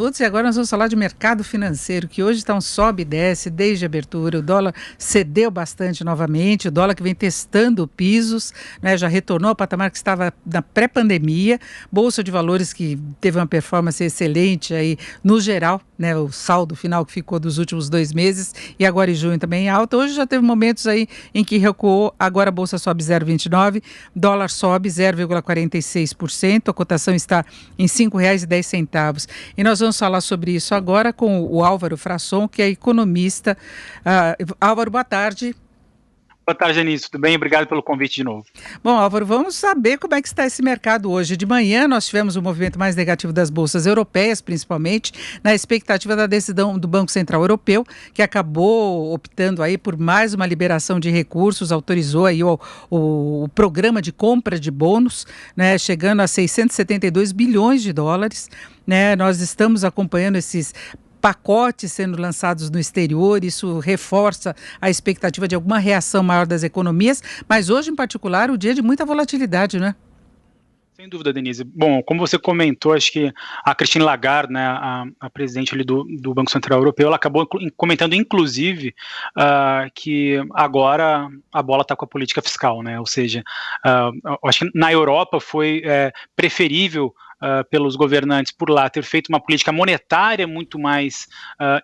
E agora nós vamos falar de mercado financeiro, que hoje está um sobe e desce desde a abertura. O dólar cedeu bastante novamente, o dólar que vem testando pisos, né, já retornou ao patamar que estava na pré-pandemia. Bolsa de valores que teve uma performance excelente aí no geral, né, o saldo final que ficou dos últimos 2 meses, e agora em junho também em alta. Hoje já teve momentos aí em que recuou, agora a bolsa sobe 0,29, dólar sobe 0,46%, a cotação está em R$ 5,10. E nós vamos falar sobre isso agora com o Álvaro Frasson, que é economista. Álvaro, boa tarde. Boa tarde, Denise. Tudo bem? Obrigado pelo convite de novo. Bom, Álvaro, vamos saber como é que está esse mercado hoje. De manhã nós tivemos um movimento mais negativo das bolsas europeias, principalmente, na expectativa da decisão do Banco Central Europeu, que acabou optando aí por mais uma liberação de recursos, autorizou aí o programa de compra de bônus, né, chegando a 672 bilhões de dólares. Né, nós estamos acompanhando esses pacotes sendo lançados no exterior, isso reforça a expectativa de alguma reação maior das economias, mas hoje, em particular, o dia de muita volatilidade, né? Sem dúvida, Denise. Bom, como você comentou, acho que a Christine Lagarde, né, a presidente ali do Banco Central Europeu, ela acabou comentando, inclusive, que agora a bola está com a política fiscal, né? Ou seja, acho que na Europa foi preferível pelos governantes por lá ter feito uma política monetária muito mais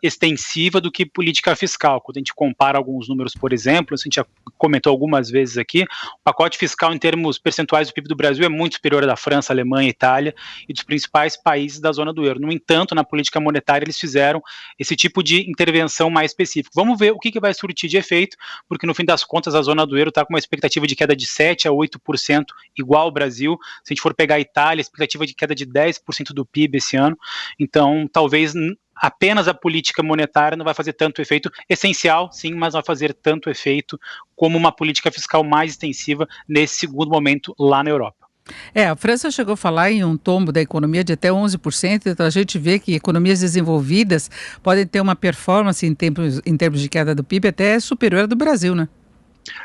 extensiva do que política fiscal. Quando a gente compara alguns números, por exemplo, a gente já comentou algumas vezes aqui, o pacote fiscal em termos percentuais do PIB do Brasil é muito superior ao da França, Alemanha, Itália e dos principais países da zona do euro. No entanto, na política monetária eles fizeram esse tipo de intervenção mais específica. Vamos ver o que vai surtir de efeito, porque no fim das contas a zona do euro está com uma expectativa de queda de 7% a 8%, igual ao Brasil. Se a gente for pegar a Itália, a expectativa de queda de 10% do PIB esse ano, então talvez apenas a política monetária não vai fazer tanto efeito, essencial sim, mas não vai fazer tanto efeito como uma política fiscal mais extensiva nesse segundo momento lá na Europa. A França chegou a falar em um tombo da economia de até 11%, então a gente vê que economias desenvolvidas podem ter uma performance em termos de queda do PIB até superior à do Brasil, né?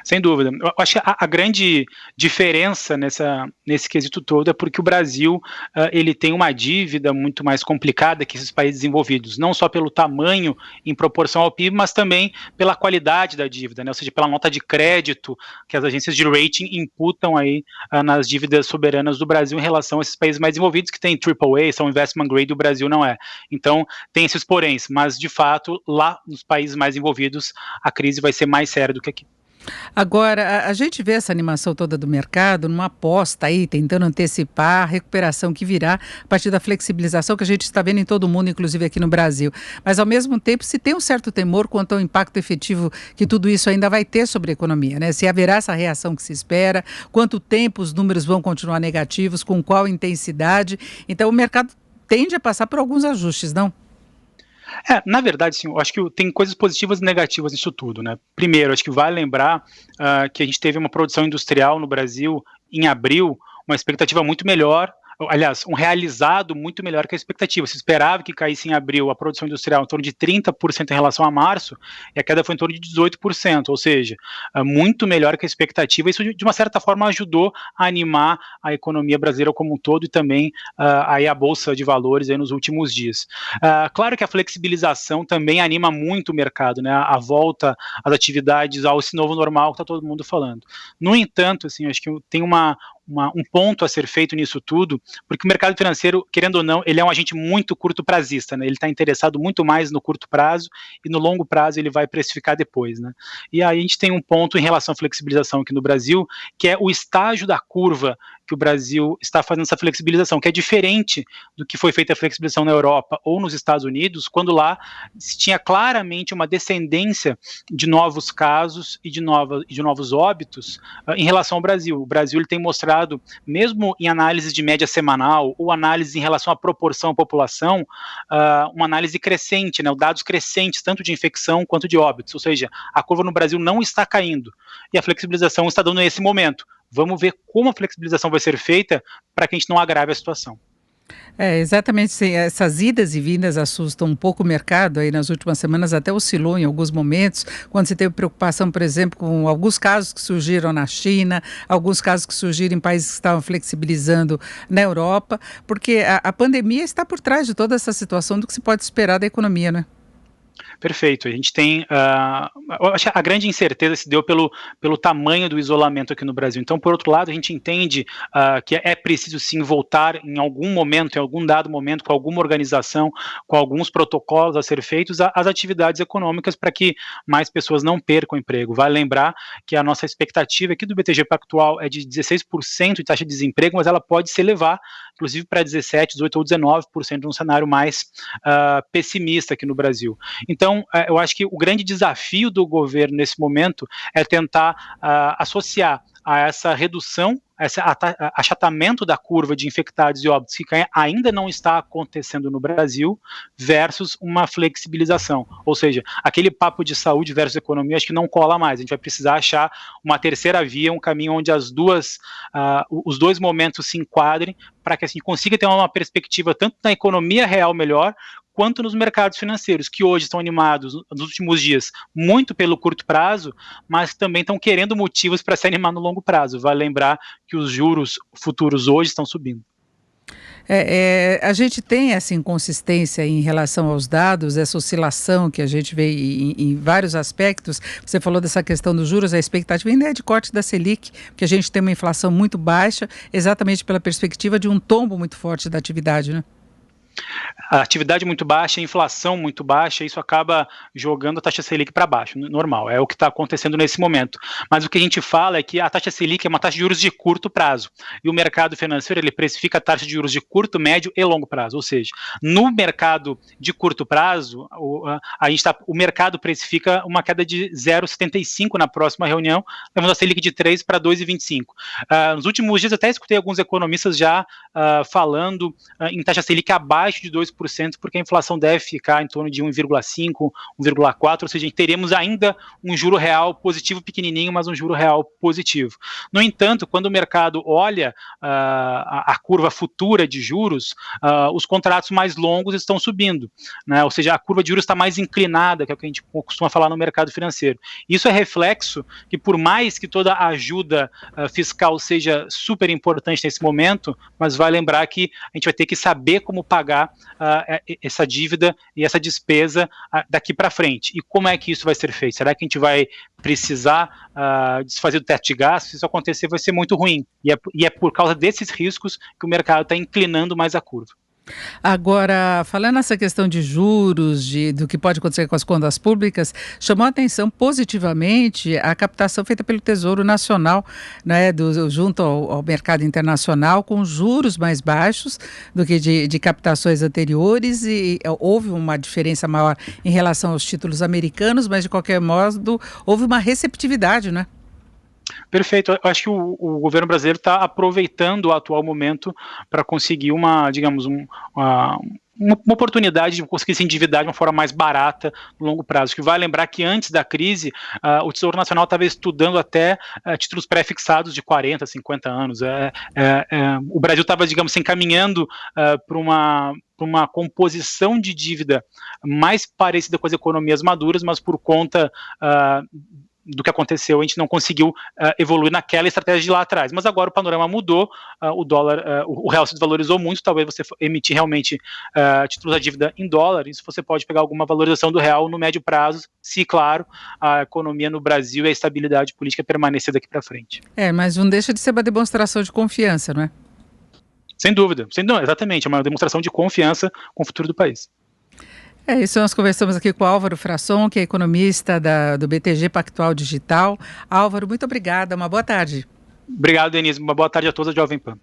Sem dúvida. Eu acho que a grande diferença nesse quesito todo é porque o Brasil ele tem uma dívida muito mais complicada que esses países desenvolvidos, não só pelo tamanho em proporção ao PIB, mas também pela qualidade da dívida, né? Ou seja, pela nota de crédito que as agências de rating imputam aí nas dívidas soberanas do Brasil em relação a esses países mais desenvolvidos que têm AAA, são investment grade, e o Brasil não é. Então, tem esses poréns, mas de fato, lá nos países mais envolvidos, a crise vai ser mais séria do que aqui. Agora, a gente vê essa animação toda do mercado numa aposta aí, tentando antecipar a recuperação que virá a partir da flexibilização que a gente está vendo em todo o mundo, inclusive aqui no Brasil. Mas, ao mesmo tempo, se tem um certo temor quanto ao impacto efetivo que tudo isso ainda vai ter sobre a economia, né? Se haverá essa reação que se espera, quanto tempo os números vão continuar negativos, com qual intensidade. Então, o mercado tende a passar por alguns ajustes, não? Na verdade, sim, eu acho que tem coisas positivas e negativas nisso tudo, né? Primeiro, acho que vale lembrar que a gente teve uma produção industrial no Brasil em abril, uma expectativa muito melhor, aliás, um realizado muito melhor que a expectativa. Se esperava que caísse em abril a produção industrial em torno de 30% em relação a março, e a queda foi em torno de 18%, ou seja, muito melhor que a expectativa. Isso, de uma certa forma, ajudou a animar a economia brasileira como um todo e também aí a Bolsa de Valores aí nos últimos dias. Claro que a flexibilização também anima muito o mercado, né? A volta às atividades, ao esse novo normal que está todo mundo falando. No entanto, assim, acho que tem um ponto a ser feito nisso tudo, porque o mercado financeiro, querendo ou não, ele é um agente muito curto prazista, né? Ele está interessado muito mais no curto prazo e no longo prazo ele vai precificar depois, né? E aí a gente tem um ponto em relação à flexibilização aqui no Brasil, que é o estágio da curva que o Brasil está fazendo essa flexibilização, que é diferente do que foi feita a flexibilização na Europa ou nos Estados Unidos, quando lá se tinha claramente uma descendência de novos casos e de novos óbitos em relação ao Brasil. O Brasil ele tem mostrado, mesmo em análise de média semanal ou análise em relação à proporção à população, uma análise crescente, né, dados crescentes, tanto de infecção quanto de óbitos, ou seja, a curva no Brasil não está caindo, e a flexibilização está dando nesse momento. Vamos ver como a flexibilização vai ser feita para que a gente não agrave a situação. É, exatamente, sim, essas idas e vindas assustam um pouco o mercado, aí nas últimas semanas até oscilou em alguns momentos, quando se teve preocupação, por exemplo, com alguns casos que surgiram na China, alguns casos que surgiram em países que estavam flexibilizando na Europa, porque a pandemia está por trás de toda essa situação do que se pode esperar da economia, né? Perfeito. A gente tem, eu acho que a grande incerteza se deu pelo tamanho do isolamento aqui no Brasil. Então, por outro lado, a gente entende que é preciso sim voltar em algum momento, em algum dado momento, com alguma organização, com alguns protocolos a ser feitos, às atividades econômicas para que mais pessoas não percam o emprego. Vale lembrar que a nossa expectativa aqui do BTG Pactual é de 16% de taxa de desemprego, mas ela pode se elevar, inclusive para 17, 18 ou 19% num cenário mais pessimista aqui no Brasil. Então, eu acho que o grande desafio do governo nesse momento é tentar associar a essa redução, esse achatamento da curva de infectados e óbitos que ainda não está acontecendo no Brasil, versus uma flexibilização. Ou seja, aquele papo de saúde versus economia acho que não cola mais. A gente vai precisar achar uma terceira via, um caminho onde os dois momentos se enquadrem para que a gente consiga ter uma perspectiva tanto na economia real melhor, quanto nos mercados financeiros, que hoje estão animados nos últimos dias muito pelo curto prazo, mas também estão querendo motivos para se animar no longo prazo. Vale lembrar que os juros futuros hoje estão subindo. A gente tem essa inconsistência em relação aos dados, essa oscilação que a gente vê em vários aspectos. Você falou dessa questão dos juros, a expectativa ainda é de corte da Selic, porque a gente tem uma inflação muito baixa, exatamente pela perspectiva de um tombo muito forte da atividade, né? A atividade muito baixa, a inflação muito baixa, isso acaba jogando a taxa Selic para baixo, normal, é o que está acontecendo nesse momento. Mas o que a gente fala é que a taxa Selic é uma taxa de juros de curto prazo, e o mercado financeiro ele precifica a taxa de juros de curto, médio e longo prazo, ou seja, no mercado de curto prazo, o mercado precifica uma queda de 0,75 na próxima reunião, levando a Selic de 3 para 2,25. Nos últimos dias até escutei alguns economistas já falando em taxa Selic abaixo de 2%, porque a inflação deve ficar em torno de 1,5, 1,4, ou seja, teremos ainda um juro real positivo pequenininho, mas um juro real positivo. No entanto, quando o mercado olha a curva futura de juros, os contratos mais longos estão subindo, né? Ou seja, a curva de juros está mais inclinada, que é o que a gente costuma falar no mercado financeiro. Isso é reflexo que, por mais que toda a ajuda fiscal seja super importante nesse momento, mas vai lembrar que a gente vai ter que saber como pagar essa dívida e essa despesa daqui para frente. E como é que isso vai ser feito? Será que a gente vai precisar desfazer do teto de gastos? Se isso acontecer, vai ser muito ruim. E é por causa desses riscos que o mercado está inclinando mais a curva. Agora, falando nessa questão de juros, do que pode acontecer com as contas públicas, chamou a atenção positivamente a captação feita pelo Tesouro Nacional, né, junto ao mercado internacional, com juros mais baixos do que de captações anteriores, e houve uma diferença maior em relação aos títulos americanos, mas de qualquer modo houve uma receptividade, né? Perfeito. Eu acho que o governo brasileiro está aproveitando o atual momento para conseguir uma oportunidade de conseguir se endividar de uma forma mais barata no longo prazo. Que vai lembrar que antes da crise, o Tesouro Nacional estava estudando até títulos pré-fixados de 40, 50 anos. O Brasil estava, digamos, se encaminhando para uma composição de dívida mais parecida com as economias maduras, mas por conta do que aconteceu, a gente não conseguiu evoluir naquela estratégia de lá atrás. Mas agora o panorama mudou, o dólar, o real se desvalorizou muito, talvez você emitir realmente títulos da dívida em dólar, isso você pode pegar alguma valorização do real no médio prazo, se, claro, a economia no Brasil e a estabilidade política permanecer daqui para frente. Mas não deixa de ser uma demonstração de confiança, não é? Sem dúvida, exatamente, é uma demonstração de confiança com o futuro do país. É isso, nós conversamos aqui com o Álvaro Frasson, que é economista do BTG Pactual Digital. Álvaro, muito obrigada, uma boa tarde. Obrigado, Denise, uma boa tarde a todos da Jovem Pan.